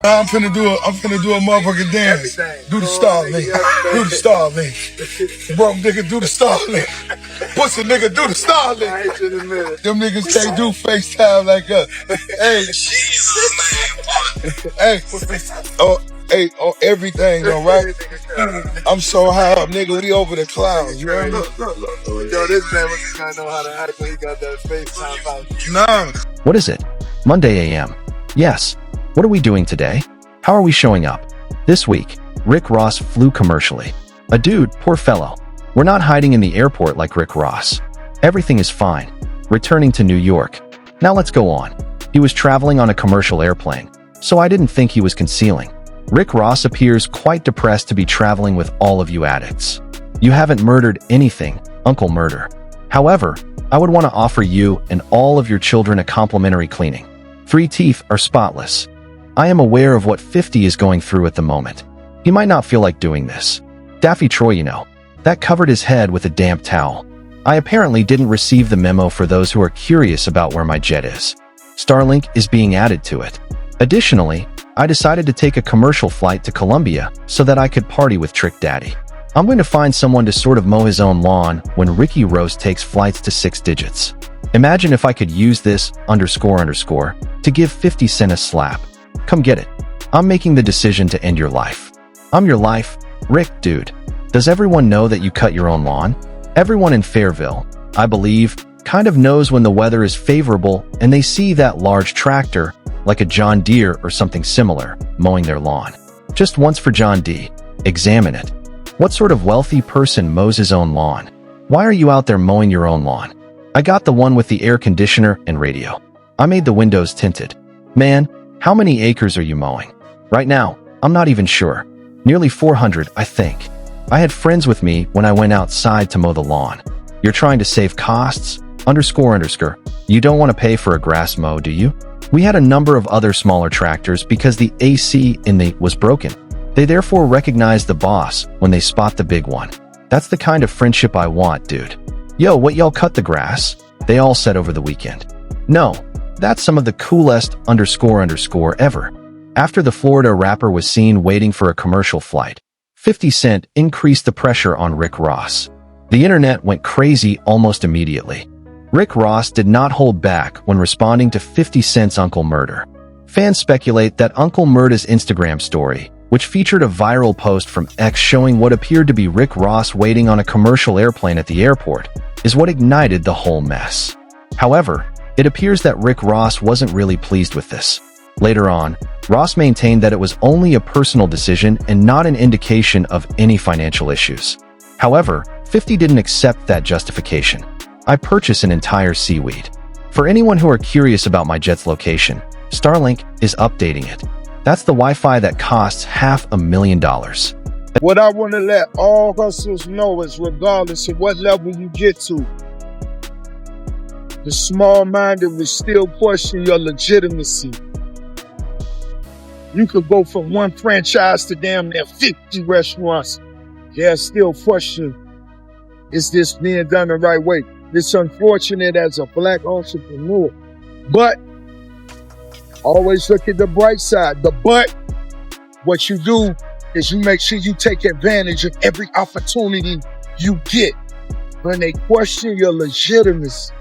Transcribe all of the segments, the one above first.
I'm finna do a motherfucking dance. Do the star link. Do the star link. Bro, nigga, do the star link. Pussy nigga, do the star link. Them niggas can't do FaceTime like us. Hey, Jesus, man. Hey, on everything, though, right? I'm so high up, nigga. We over the clouds, you know? Look. Yo, this man was trying to know how to act when he got that FaceTime out. Nah. What is it? Monday AM. Yes. What are we doing today? How are we showing up? This week, Rick Ross flew commercially. A dude, poor fellow. We're not hiding in the airport like Rick Ross. Everything is fine. Returning to New York. Now let's go on. He was traveling on a commercial airplane, so I didn't think he was concealing. Rick Ross appears quite depressed to be traveling with all of you addicts. You haven't murdered anything, Uncle Murder. However, I would want to offer you and all of your children a complimentary cleaning. 3 teeth are spotless. I am aware of what 50 is going through at the moment. He might not feel like doing this. Daffy Troy, you know, that covered his head with a damp towel. I apparently didn't receive the memo for those who are curious about where my jet is. Starlink is being added to it. Additionally, I decided to take a commercial flight to Colombia so that I could party with Trick Daddy. I'm going to find someone to sort of mow his own lawn when Ricky Rose takes flights to 6 digits. Imagine if I could use this __ to give 50 Cent a slap. Come get it. I'm making the decision to end your life. I'm your life, Rick, dude. Does everyone know that you cut your own lawn? Everyone in Fairville, I believe, kind of knows when the weather is favorable and they see that large tractor, like a John Deere or something similar, mowing their lawn. Just once for John D. Examine it. What sort of wealthy person mows his own lawn? Why are you out there mowing your own lawn? I got the one with the air conditioner and radio. I made the windows tinted. Man, how many acres are you mowing? Right now, I'm not even sure. Nearly 400, I think. I had friends with me when I went outside to mow the lawn. You're trying to save costs, __. You don't want to pay for a grass mow, do you? We had a number of other smaller tractors because the AC in the was broken. They therefore recognize the boss when they spot the big one. That's the kind of friendship I want, dude. Yo, what y'all cut the grass? They all said over the weekend. No, that's some of the coolest __ ever. After the Florida rapper was seen waiting for a commercial flight, 50 Cent increased the pressure on Rick Ross. The internet went crazy almost immediately. Rick Ross did not hold back when responding to 50 Cent's Uncle Murder. Fans speculate that Uncle Murder's Instagram story, which featured a viral post from X showing what appeared to be Rick Ross waiting on a commercial airplane at the airport, is what ignited the whole mess. However, it appears that Rick Ross wasn't really pleased with this. Later on, Ross maintained that it was only a personal decision and not an indication of any financial issues. However, 50 didn't accept that justification. I purchased an entire seaweed. For anyone who are curious about my jet's location, Starlink is updating it. That's the Wi-Fi that costs $500,000. What I want to let all hustlers know is regardless of what level you get to, the small-minded will still question your legitimacy. You could go from one franchise to damn near 50 restaurants. They'll still question, is this being done the right way? It's unfortunate as a black entrepreneur. But always look at the bright side. What you do is you make sure you take advantage of every opportunity you get. When they question your legitimacy,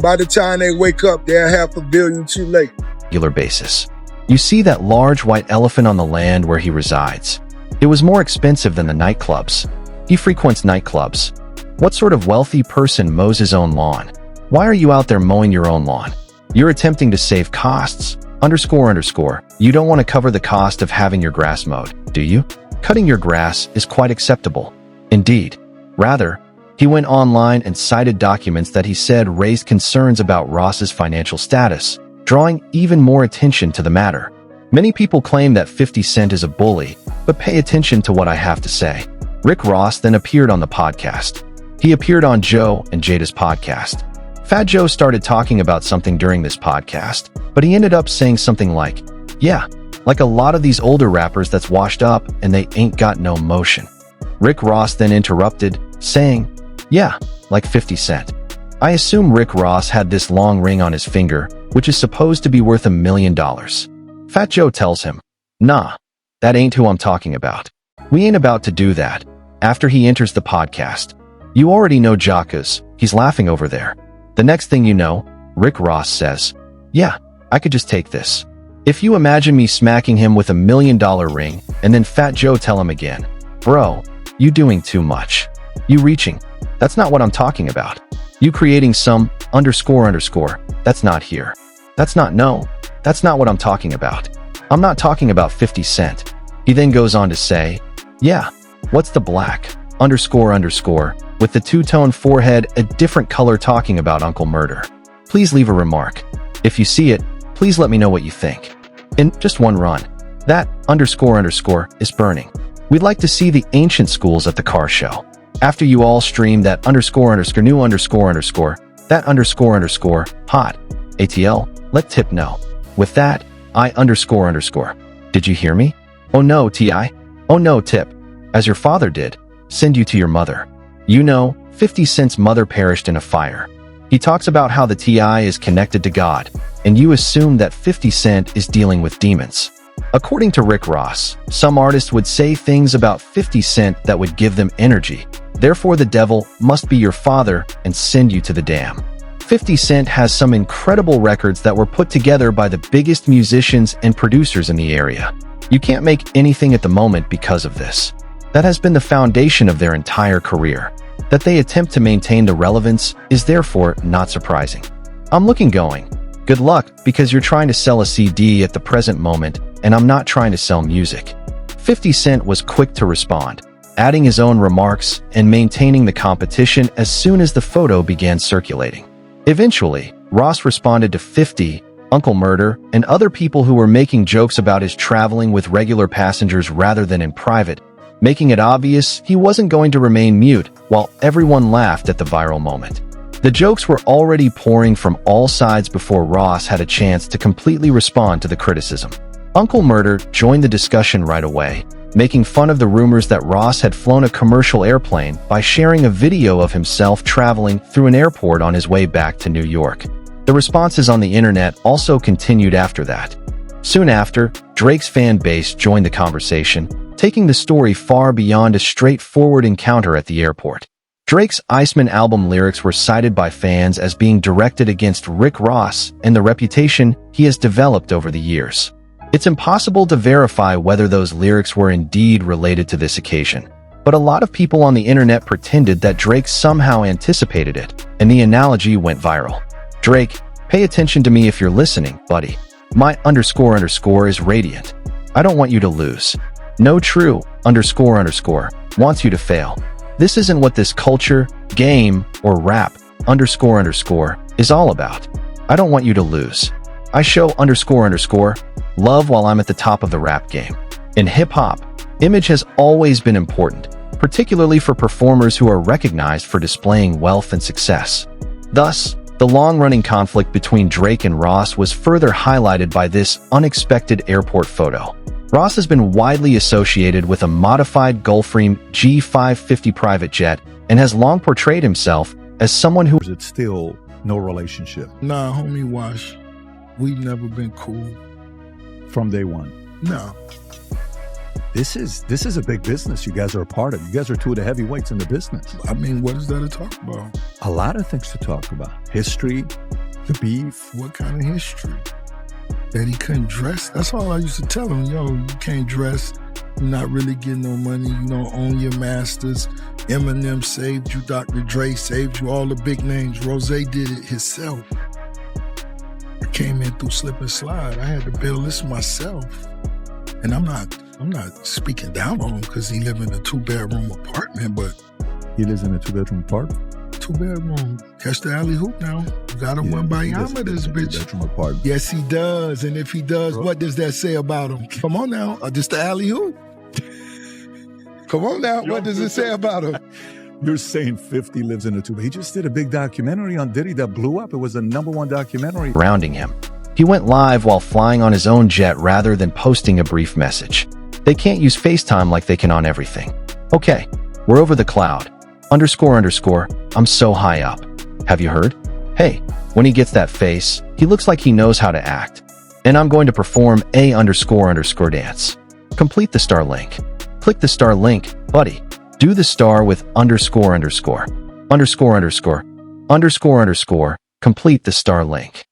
by the time they wake up, they're $500 million too late. Regular basis. You see that large white elephant on the land where he resides. It was more expensive than the nightclubs. He frequents nightclubs. What sort of wealthy person mows his own lawn? Why are you out there mowing your own lawn? You're attempting to save costs, __ You don't want to cover the cost of having your grass mowed, do you? Cutting your grass is quite acceptable. Indeed. Rather, he went online and cited documents that he said raised concerns about Ross's financial status, drawing even more attention to the matter. Many people claim that 50 Cent is a bully, but pay attention to what I have to say. Rick Ross then appeared on the podcast. He appeared on Joe and Jada's podcast. Fat Joe started talking about something during this podcast, but he ended up saying something like, yeah, like a lot of these older rappers that's washed up and they ain't got no motion. Rick Ross then interrupted, saying, yeah, like 50 Cent. I assume Rick Ross had this long ring on his finger, which is supposed to be worth $1 million. Fat Joe tells him, "Nah, that ain't who I'm talking about. We ain't about to do that." After he enters the podcast, "You already know Jacques, he's laughing over there." The next thing you know, Rick Ross says, "Yeah, I could just take this." If you imagine me smacking him with $1 million ring, and then Fat Joe tell him again, "Bro, you doing too much. You reaching. That's not what I'm talking about. You creating some __, that's not here. That's not what I'm talking about. I'm not talking about 50 Cent. He then goes on to say, "Yeah, what's the black __, with the two-tone forehead, a different color talking about Uncle Murder? Please leave a remark. If you see it, please let me know what you think. In just one run, that __, is burning. We'd like to see the ancient schools at the car show. After you all stream that __, new __, that __, hot. ATL, let Tip know. With that, I __. Did you hear me? Oh no, TI. Oh no, Tip. As your father did. Send you to your mother. You know, 50 Cent's mother perished in a fire." He talks about how the TI is connected to God, and you assume that 50 Cent is dealing with demons. According to Rick Ross, some artists would say things about 50 Cent that would give them energy. Therefore, the devil must be your father and send you to the dam. 50 Cent has some incredible records that were put together by the biggest musicians and producers in the area. You can't make anything at the moment because of this. That has been the foundation of their entire career. That they attempt to maintain the relevance is therefore not surprising. I'm looking going, good luck, because you're trying to sell a CD at the present moment, and I'm not trying to sell music. 50 Cent was quick to respond, adding his own remarks and maintaining the competition as soon as the photo began circulating. Eventually, Ross responded to 50, Uncle Murder, and other people who were making jokes about his traveling with regular passengers rather than in private, making it obvious he wasn't going to remain mute, while everyone laughed at the viral moment. The jokes were already pouring from all sides before Ross had a chance to completely respond to the criticism. Uncle Murder joined the discussion right away, making fun of the rumors that Ross had flown a commercial airplane by sharing a video of himself traveling through an airport on his way back to New York. The responses on the internet also continued after that. Soon after, Drake's fan base joined the conversation, taking the story far beyond a straightforward encounter at the airport. Drake's Iceman album lyrics were cited by fans as being directed against Rick Ross and the reputation he has developed over the years. It's impossible to verify whether those lyrics were indeed related to this occasion, but a lot of people on the internet pretended that Drake somehow anticipated it, and the analogy went viral. "Drake, pay attention to me if you're listening, buddy. My __, is radiant. I don't want you to lose. No true __, wants you to fail. This isn't what this culture, game, or rap __, is all about. I don't want you to lose. I show __, love while I'm at the top of the rap game." In hip-hop, image has always been important, particularly for performers who are recognized for displaying wealth and success. Thus, the long-running conflict between Drake and Ross was further highlighted by this unexpected airport photo. Ross has been widely associated with a modified Gulfstream G550 private jet and has long portrayed himself as someone who... It's still no relationship Nah, homie, Wash. We never been cool. from day one. No. This is a big business you guys are a part of. You guys are two of the heavyweights in the business. I mean, what is there to talk about? A lot of things to talk about. History, the beef. What kind of history? That he couldn't dress? That's all I used to tell him. Yo, you can't dress. You're not really getting no money. You don't own your masters. Eminem saved you. Dr. Dre saved you. All the big names. Rose did it himself. I came in through slip and slide. I had to build this myself. And I'm not speaking down on him because he live in a 2-bedroom apartment, but He lives in a 2-bedroom apartment. 2-bedroom. Catch the alley hoop now. You got him one by Yama, this bitch. 2-bedroom apartment. Yes, he does. And if he does, what does that say about him? Come on now. Just the alley hoop. Come on now. What does it say about him? You're saying 50 lives in a 2. He just did a big documentary on Diddy that blew up. It was the #1 documentary. surrounding him. He went live while flying on his own jet rather than posting a brief message. They can't use FaceTime like they can on everything. Okay, we're over the cloud. __, I'm so high up. Have you heard? Hey, when he gets that face, he looks like he knows how to act. And I'm going to perform a__ dance. Complete the star link. Click the star link, buddy. Do the star with ___________. Complete the star link.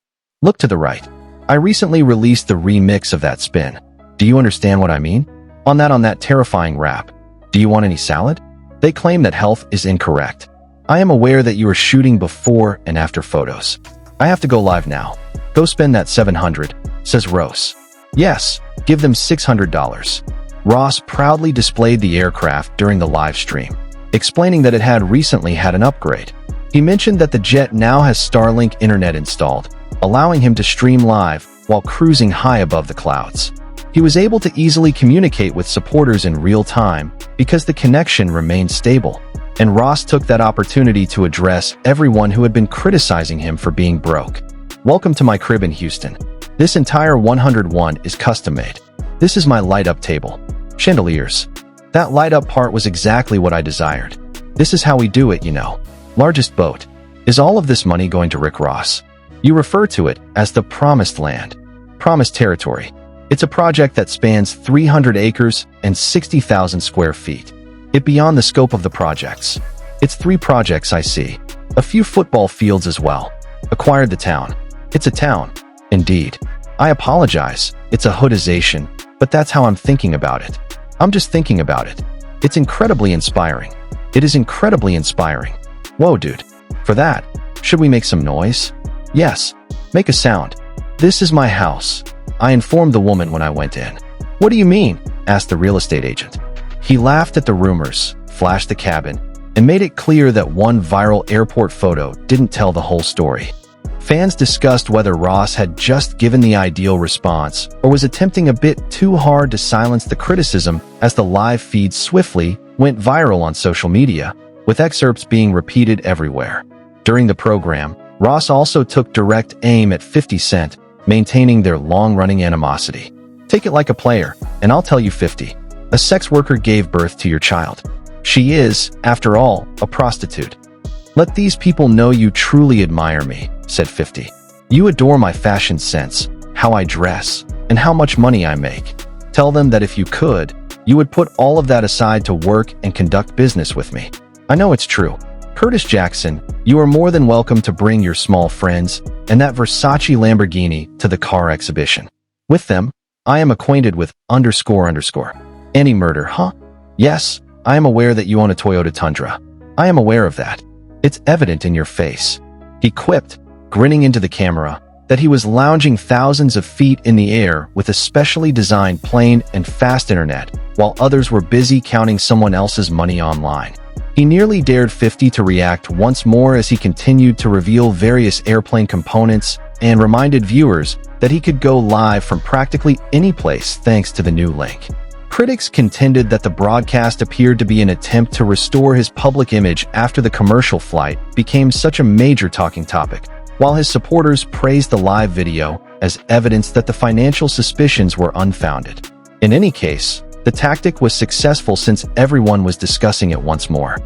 Look to the right. I recently released the remix of that spin. Do you understand what I mean? On that terrifying rap. Do you want any salad? They claim that health is incorrect. I am aware that you are shooting before and after photos. I have to go live now. Go spend that $700, says Ross. Yes, give them $600. Ross proudly displayed the aircraft during the live stream, explaining that it had recently had an upgrade. He mentioned that the jet now has Starlink internet installed, allowing him to stream live while cruising high above the clouds. He was able to easily communicate with supporters in real time because the connection remained stable, and Ross took that opportunity to address everyone who had been criticizing him for being broke. Welcome to my crib in Houston. This entire 101 is custom-made. This is my light-up table. Chandeliers. That light-up part was exactly what I desired. This is how we do it, you know. Largest boat. Is all of this money going to Rick Ross? You refer to it as the Promised Land. Promised Territory. It's a project that spans 300 acres and 60,000 square feet. It beyond the scope of the projects. It's 3 projects I see. A few football fields as well. Acquired the town. It's a town. Indeed. I apologize. It's a hoodization, but that's how I'm thinking about it. I'm just thinking about it. It's incredibly inspiring. It is incredibly inspiring. Whoa, dude. For that, should we make some noise? Yes. Make a sound. This is my house. I informed the woman when I went in. What do you mean? Asked the real estate agent. He laughed at the rumors, flashed the cabin, and made it clear that one viral airport photo didn't tell the whole story. Fans discussed whether Ross had just given the ideal response or was attempting a bit too hard to silence the criticism as the live feed swiftly went viral on social media, with excerpts being repeated everywhere. During the program, Ross also took direct aim at 50 Cent, maintaining their long-running animosity. Take it like a player, and I'll tell you 50. A sex worker gave birth to your child. She is, after all, a prostitute. Let these people know you truly admire me, said 50. You adore my fashion sense, how I dress, and how much money I make. Tell them that if you could, you would put all of that aside to work and conduct business with me. I know it's true. Curtis Jackson, you are more than welcome to bring your small friends and that Versace Lamborghini to the car exhibition. With them, I am acquainted with __. Any murder, huh? Yes, I am aware that you own a Toyota Tundra. I am aware of that. It's evident in your face. He quipped, grinning into the camera, that he was lounging thousands of feet in the air with a specially designed plane and fast internet, while others were busy counting someone else's money online. He nearly dared 50 to react once more as he continued to reveal various airplane components and reminded viewers that he could go live from practically any place thanks to the new link. Critics contended that the broadcast appeared to be an attempt to restore his public image after the commercial flight became such a major talking topic, while his supporters praised the live video as evidence that the financial suspicions were unfounded. In any case, the tactic was successful since everyone was discussing it once more.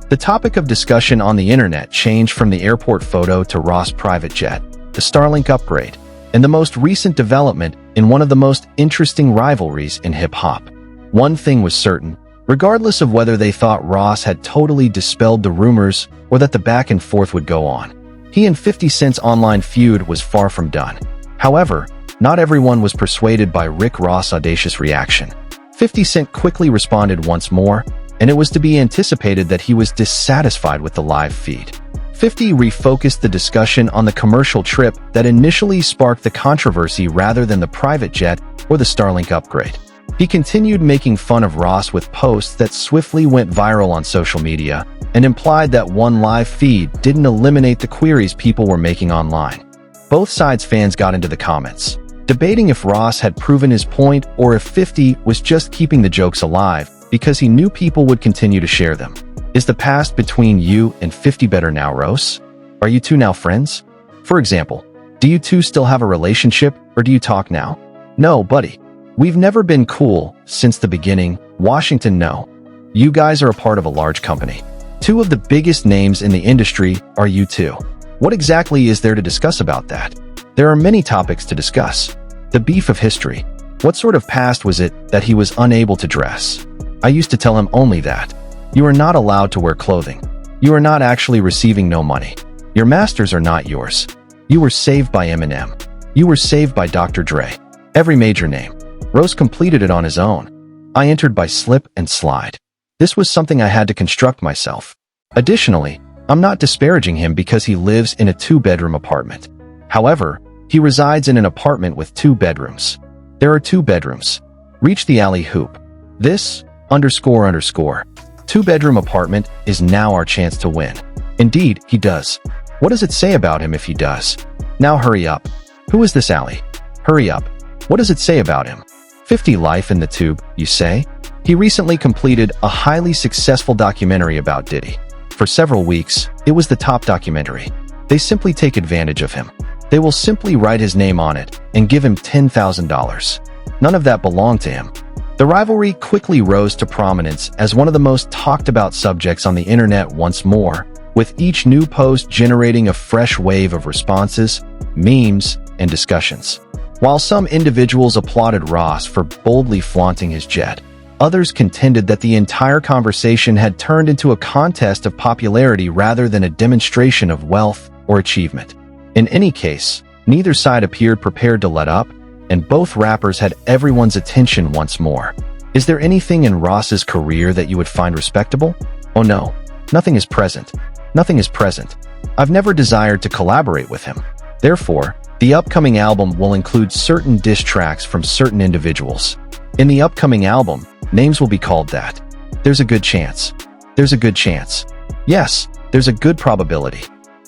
The topic of discussion on the internet changed from the airport photo to Ross' private jet, the Starlink upgrade, and the most recent development in one of the most interesting rivalries in hip-hop. One thing was certain, regardless of whether they thought Ross had totally dispelled the rumors or that the back and forth would go on. He and 50 Cent's online feud was far from done. However, not everyone was persuaded by Rick Ross' audacious reaction. 50 Cent quickly responded once more, and it was to be anticipated that he was dissatisfied with the live feed. 50 refocused the discussion on the commercial trip that initially sparked the controversy rather than the private jet or the Starlink upgrade. He continued making fun of Ross with posts that swiftly went viral on social media and implied that one live feed didn't eliminate the queries people were making online. Both sides' fans got into the comments, debating if Ross had proven his point or if 50 was just keeping the jokes alive because he knew people would continue to share them. Is the past between you and 50 better now, Ross? Are you two now friends? For example, do you two still have a relationship or do you talk now? No, buddy. We've never been cool since the beginning. Washington, no. You guys are a part of a large company. Two of the biggest names in the industry are you two. What exactly is there to discuss about that? There are many topics to discuss. The beef of history. What sort of past was it that he was unable to dress? I used to tell him only that. You are not allowed to wear clothing. You are not actually receiving no money. Your masters are not yours. You were saved by Eminem. You were saved by Dr. Dre. Every major name. Rose completed it on his own. I entered by slip and slide. This was something I had to construct myself. Additionally, I'm not disparaging him because he lives in a 2-bedroom apartment. However, he resides in an apartment with 2 bedrooms. There are 2 bedrooms. Reach the alley hoop. This, __, 2-bedroom apartment is now our chance to win. Indeed, he does. What does it say about him if he does? Now hurry up. Who is this alley? Hurry up. What does it say about him? 50 life in the tube, you say? He recently completed a highly successful documentary about Diddy. For several weeks, it was the top documentary. They simply take advantage of him. They will simply write his name on it and give him $10,000. None of that belonged to him. The rivalry quickly rose to prominence as one of the most talked about subjects on the internet once more, with each new post generating a fresh wave of responses, memes, and discussions. While some individuals applauded Ross for boldly flaunting his jet, others contended that the entire conversation had turned into a contest of popularity rather than a demonstration of wealth or achievement. In any case, neither side appeared prepared to let up, and both rappers had everyone's attention once more. Is there anything in Ross's career that you would find respectable? Oh no, nothing is present. Nothing is present. I've never desired to collaborate with him. Therefore, the upcoming album will include certain diss tracks from certain individuals. In the upcoming album, names will be called that. There's a good chance. There's a good chance. Yes, there's a good probability.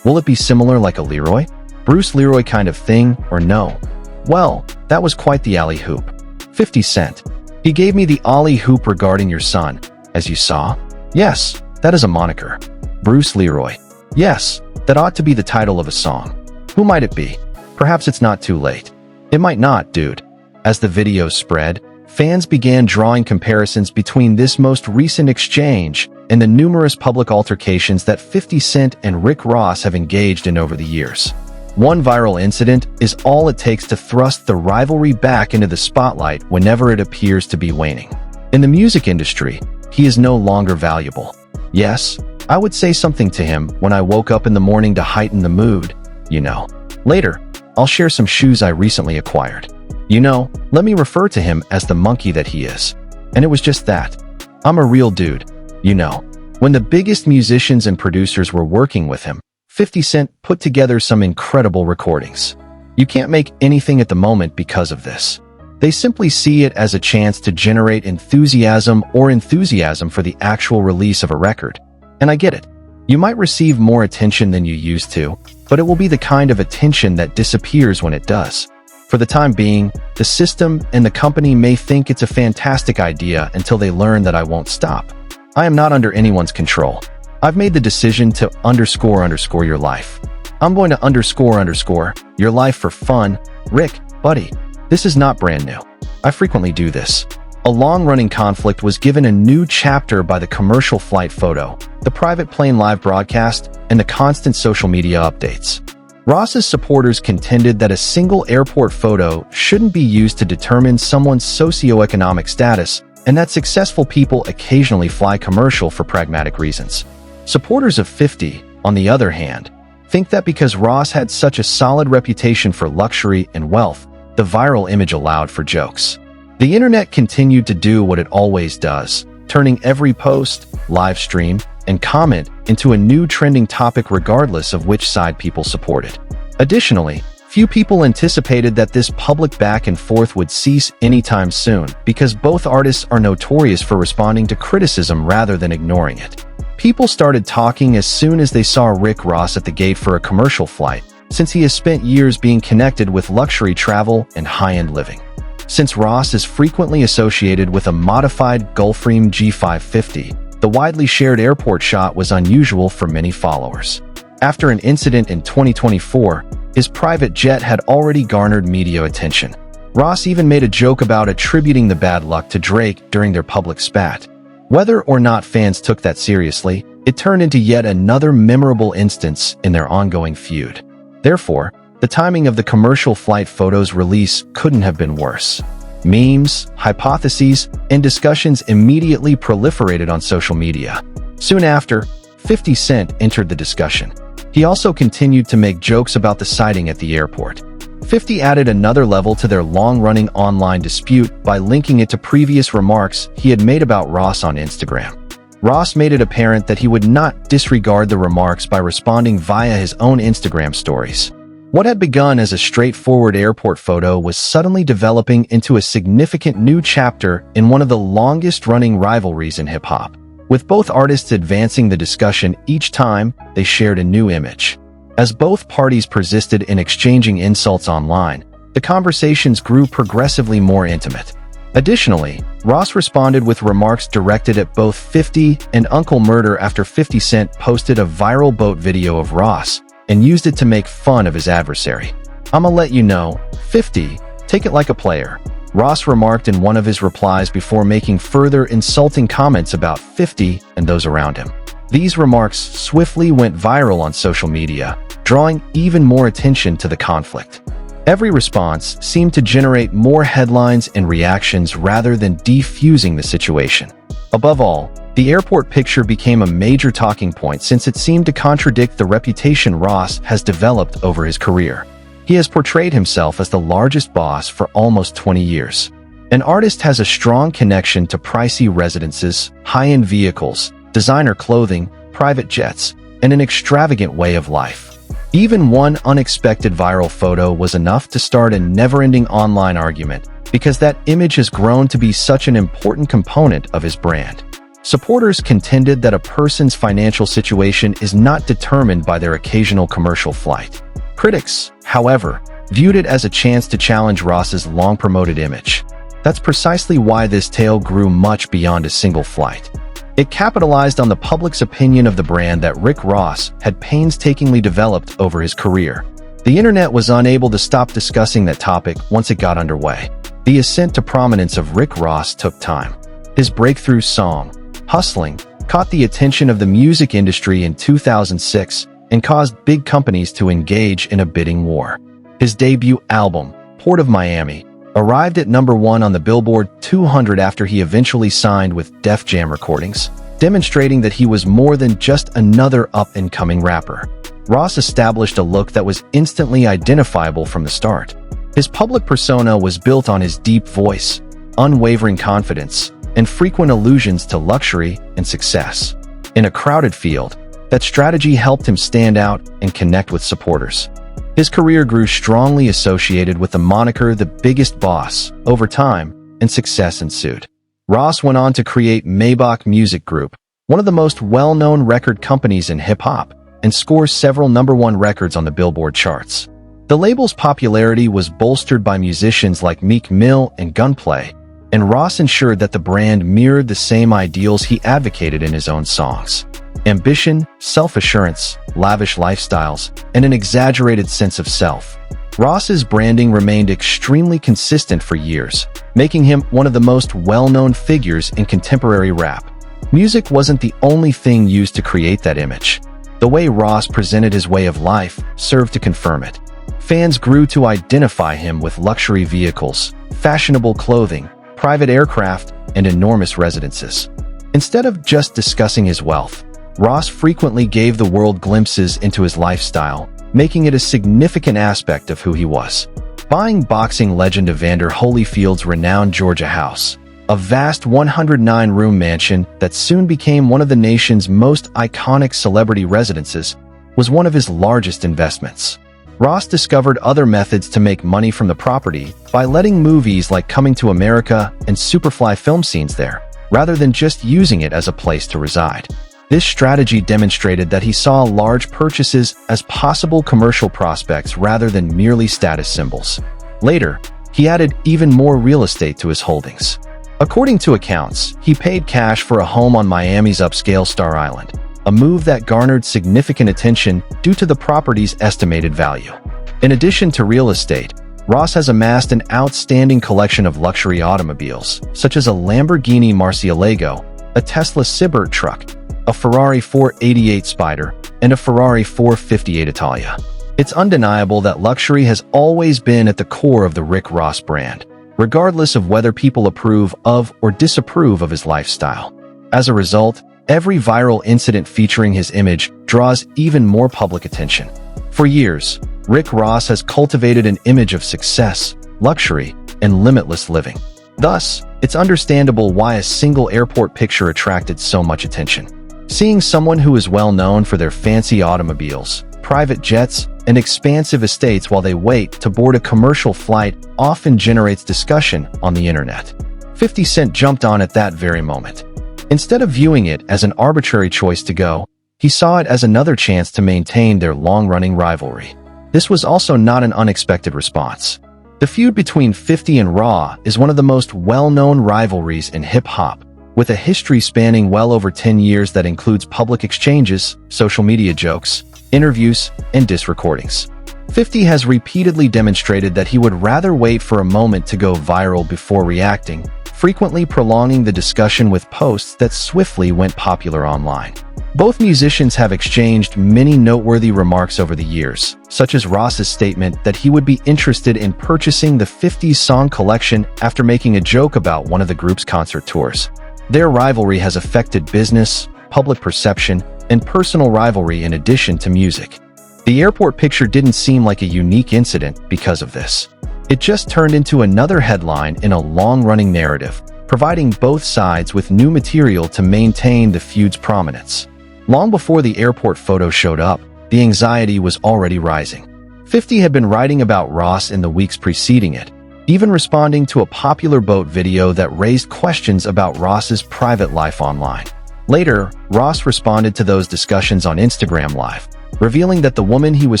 Will it be similar like a Leroy? Bruce Leroy kind of thing, or no? Well, that was quite the alley hoop. 50 Cent. He gave me the alley hoop regarding your son, as you saw. Yes, that is a moniker. Bruce Leroy. Yes, that ought to be the title of a song. Who might it be? Perhaps it's not too late. It might not, dude. As the videos spread, fans began drawing comparisons between this most recent exchange and the numerous public altercations that 50 Cent and Rick Ross have engaged in over the years. One viral incident is all it takes to thrust the rivalry back into the spotlight whenever it appears to be waning. In the music industry, he is no longer valuable. Yes, I would say something to him when I woke up in the morning to heighten the mood, you know. Later, I'll share some shoes I recently acquired. You know, let me refer to him as the monkey that he is. And it was just that. I'm a real dude, you know. When the biggest musicians and producers were working with him, 50 Cent put together some incredible recordings. You can't make anything at the moment because of this. They simply see it as a chance to generate enthusiasm for the actual release of a record. And I get it. You might receive more attention than you used to, but it will be the kind of attention that disappears when it does. For the time being, the system and the company may think it's a fantastic idea until they learn that I won't stop. I am not under anyone's control. I've made the decision to _ your life. I'm going to _ your life for fun. Rick, buddy, this is not brand new. I frequently do this. A long-running conflict was given a new chapter by the commercial flight photo, the private plane live broadcast, and the constant social media updates. Ross's supporters contended that a single airport photo shouldn't be used to determine someone's socioeconomic status, and that successful people occasionally fly commercial for pragmatic reasons. Supporters of 50, on the other hand, think that because Ross had such a solid reputation for luxury and wealth, the viral image allowed for jokes. The internet continued to do what it always does, turning every post, live stream, and comment into a new trending topic regardless of which side people supported. Additionally, few people anticipated that this public back and forth would cease anytime soon because both artists are notorious for responding to criticism rather than ignoring it. People started talking as soon as they saw Rick Ross at the gate for a commercial flight, since he has spent years being connected with luxury travel and high-end living. Since Ross is frequently associated with a modified Gulfstream G550, the widely shared airport shot was unusual for many followers. After an incident in 2024, his private jet had already garnered media attention. Ross even made a joke about attributing the bad luck to Drake during their public spat. Whether or not fans took that seriously, It turned into yet another memorable instance in their ongoing feud. Therefore, the timing of the commercial flight photos release couldn't have been worse. Memes, hypotheses, and discussions immediately proliferated on social media. Soon after, 50 Cent entered the discussion. He also continued to make jokes about the sighting at the airport. 50 added another level to their long-running online dispute by linking it to previous remarks he had made about Ross on Instagram. Ross made it apparent that he would not disregard the remarks by responding via his own Instagram stories. What had begun as a straightforward airport photo was suddenly developing into a significant new chapter in one of the longest-running rivalries in hip-hop, with both artists advancing the discussion each time they shared a new image. As both parties persisted in exchanging insults online, the conversations grew progressively more intimate. Additionally, Ross responded with remarks directed at both 50 and Uncle Murder after 50 Cent posted a viral boat video of Ross and used it to make fun of his adversary. "I'ma let you know, 50, take it like a player," Ross remarked in one of his replies before making further insulting comments about 50 and those around him. These remarks swiftly went viral on social media, drawing even more attention to the conflict. Every response seemed to generate more headlines and reactions rather than defusing the situation. Above all, the airport picture became a major talking point since it seemed to contradict the reputation Ross has developed over his career. He has portrayed himself as the largest boss for almost 20 years. An artist has a strong connection to pricey residences, high-end vehicles, designer clothing, private jets, and an extravagant way of life. Even one unexpected viral photo was enough to start a never-ending online argument because that image has grown to be such an important component of his brand. Supporters contended that a person's financial situation is not determined by their occasional commercial flight. Critics, however, viewed it as a chance to challenge Ross's long-promoted image. That's precisely why this tale grew much beyond a single flight. It capitalized on the public's opinion of the brand that Rick Ross had painstakingly developed over his career. The internet was unable to stop discussing that topic once it got underway. The ascent to prominence of Rick Ross took time. His breakthrough song, Hustling, caught the attention of the music industry in 2006 and caused big companies to engage in a bidding war. His debut album, Port of Miami, arrived at #1 on the Billboard 200 after he eventually signed with Def Jam Recordings, demonstrating that he was more than just another up-and-coming rapper. Ross established a look that was instantly identifiable from the start. His public persona was built on his deep voice, unwavering confidence, and frequent allusions to luxury and success. In a crowded field, that strategy helped him stand out and connect with supporters. His career grew strongly associated with the moniker The Biggest Boss over time, and success ensued. Ross went on to create Maybach Music Group, one of the most well-known record companies in hip-hop, and scores several #1 records on the Billboard charts. The label's popularity was bolstered by musicians like Meek Mill and Gunplay, and Ross ensured that the brand mirrored the same ideals he advocated in his own songs: ambition, self-assurance, lavish lifestyles, and an exaggerated sense of self. Ross's branding remained extremely consistent for years, making him one of the most well-known figures in contemporary rap. Music wasn't the only thing used to create that image. The way Ross presented his way of life served to confirm it. Fans grew to identify him with luxury vehicles, fashionable clothing, private aircraft, and enormous residences. Instead of just discussing his wealth, Ross frequently gave the world glimpses into his lifestyle, making it a significant aspect of who he was. Buying boxing legend Evander Holyfield's renowned Georgia house, a vast 109-room mansion that soon became one of the nation's most iconic celebrity residences, was one of his largest investments. Ross discovered other methods to make money from the property by letting movies like Coming to America and Superfly film scenes there, rather than just using it as a place to reside. This strategy demonstrated that he saw large purchases as possible commercial prospects rather than merely status symbols. Later, he added even more real estate to his holdings. According to accounts, he paid cash for a home on Miami's upscale Star Island, a move that garnered significant attention due to the property's estimated value. In addition to real estate, Ross has amassed an outstanding collection of luxury automobiles, such as a Lamborghini Murcielago, a Tesla Cybertruck, a Ferrari 488 Spider, and a Ferrari 458 Italia. It's undeniable that luxury has always been at the core of the Rick Ross brand, regardless of whether people approve of or disapprove of his lifestyle. As a result, every viral incident featuring his image draws even more public attention. For years, Rick Ross has cultivated an image of success, luxury, and limitless living. Thus, it's understandable why a single airport picture attracted so much attention. Seeing someone who is well known for their fancy automobiles, private jets, and expansive estates while they wait to board a commercial flight often generates discussion on the internet. 50 Cent jumped on at that very moment. Instead of viewing it as an arbitrary choice to go, he saw it as another chance to maintain their long-running rivalry. This was also not an unexpected response. The feud between 50 and Raw is one of the most well-known rivalries in hip-hop, with a history spanning well over 10 years that includes public exchanges, social media jokes, interviews, and diss recordings. 50 has repeatedly demonstrated that he would rather wait for a moment to go viral before reacting, frequently prolonging the discussion with posts that swiftly went popular online. Both musicians have exchanged many noteworthy remarks over the years, such as Ross's statement that he would be interested in purchasing the 50s song collection after making a joke about one of the group's concert tours. Their rivalry has affected business, public perception, and personal rivalry in addition to music. The airport picture didn't seem like a unique incident because of this. It just turned into another headline in a long-running narrative, providing both sides with new material to maintain the feud's prominence. Long before the airport photo showed up, the anxiety was already rising. 50 had been writing about Ross in the weeks preceding it, even responding to a popular boat video that raised questions about Ross's private life online. Later, Ross responded to those discussions on Instagram Live, revealing that the woman he was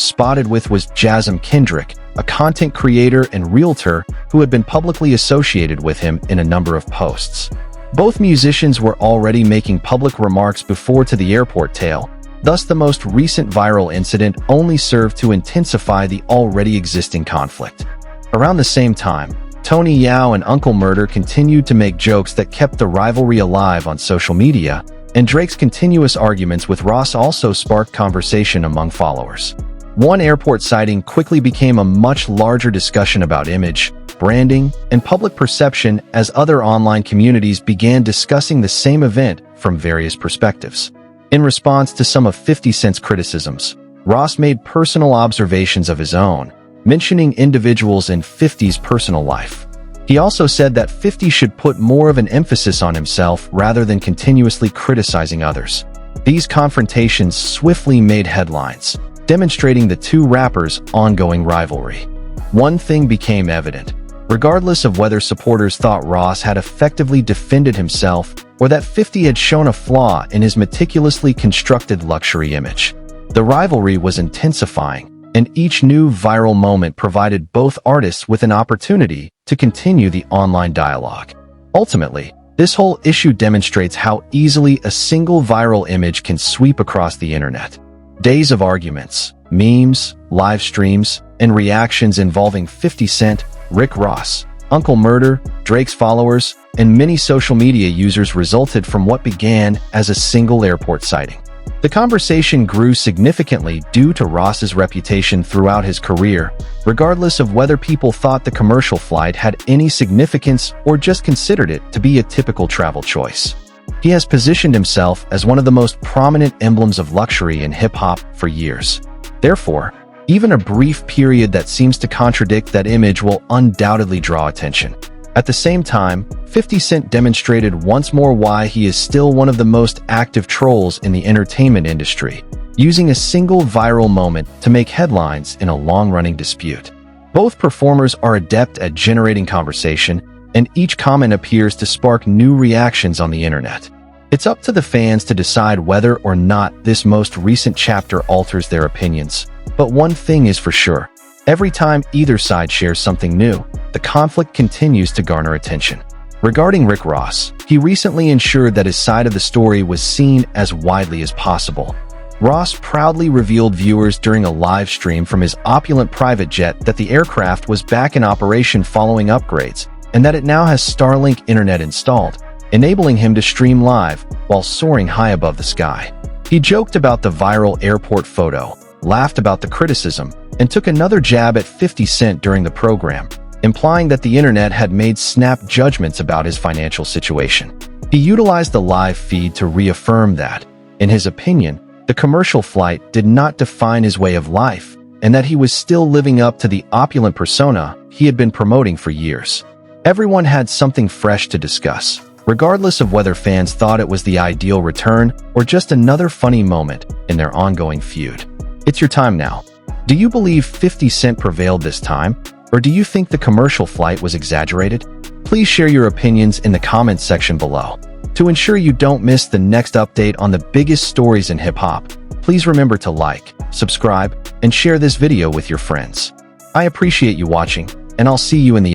spotted with was Jasmine Kendrick, a content creator and realtor who had been publicly associated with him in a number of posts. Both musicians were already making public remarks before to the airport tale, thus the most recent viral incident only served to intensify the already existing conflict. Around the same time, Tony Yao and Uncle Murder continued to make jokes that kept the rivalry alive on social media, and Drake's continuous arguments with Ross also sparked conversation among followers. One airport sighting quickly became a much larger discussion about image, branding, and public perception as other online communities began discussing the same event from various perspectives. In response to some of 50 Cent's criticisms, Ross made personal observations of his own, mentioning individuals in 50's personal life. He also said that 50 should put more of an emphasis on himself rather than continuously criticizing others. These confrontations swiftly made headlines, demonstrating the two rappers' ongoing rivalry. One thing became evident. Regardless of whether supporters thought Ross had effectively defended himself or that 50 had shown a flaw in his meticulously constructed luxury image, the rivalry was intensifying, and each new viral moment provided both artists with an opportunity to continue the online dialogue. Ultimately, this whole issue demonstrates how easily a single viral image can sweep across the internet. Days of arguments, memes, live streams, and reactions involving 50 Cent, Rick Ross, Uncle Murder, Drake's followers, and many social media users resulted from what began as a single airport sighting. The conversation grew significantly due to Ross's reputation throughout his career, regardless of whether people thought the commercial flight had any significance or just considered it to be a typical travel choice. He has positioned himself as one of the most prominent emblems of luxury in hip-hop for years. Therefore, even a brief period that seems to contradict that image will undoubtedly draw attention. At the same time, 50 Cent demonstrated once more why he is still one of the most active trolls in the entertainment industry, using a single viral moment to make headlines in a long-running dispute. Both performers are adept at generating conversation, and each comment appears to spark new reactions on the internet. It's up to the fans to decide whether or not this most recent chapter alters their opinions. But one thing is for sure. Every time either side shares something new, the conflict continues to garner attention. Regarding Rick Ross, he recently ensured that his side of the story was seen as widely as possible. Ross proudly revealed viewers during a live stream from his opulent private jet that the aircraft was back in operation following upgrades, and that it now has Starlink internet installed, enabling him to stream live while soaring high above the sky. He joked about the viral airport photo, laughed about the criticism, and took another jab at 50 Cent during the program, implying that the internet had made snap judgments about his financial situation. He utilized the live feed to reaffirm that, in his opinion, the commercial flight did not define his way of life, and that he was still living up to the opulent persona he had been promoting for years. Everyone had something fresh to discuss, regardless of whether fans thought it was the ideal return or just another funny moment in their ongoing feud. It's your time now. Do you believe 50 Cent prevailed this time, or do you think the commercial flight was exaggerated? Please share your opinions in the comments section below. To ensure you don't miss the next update on the biggest stories in hip-hop, please remember to like, subscribe, and share this video with your friends. I appreciate you watching, and I'll see you in the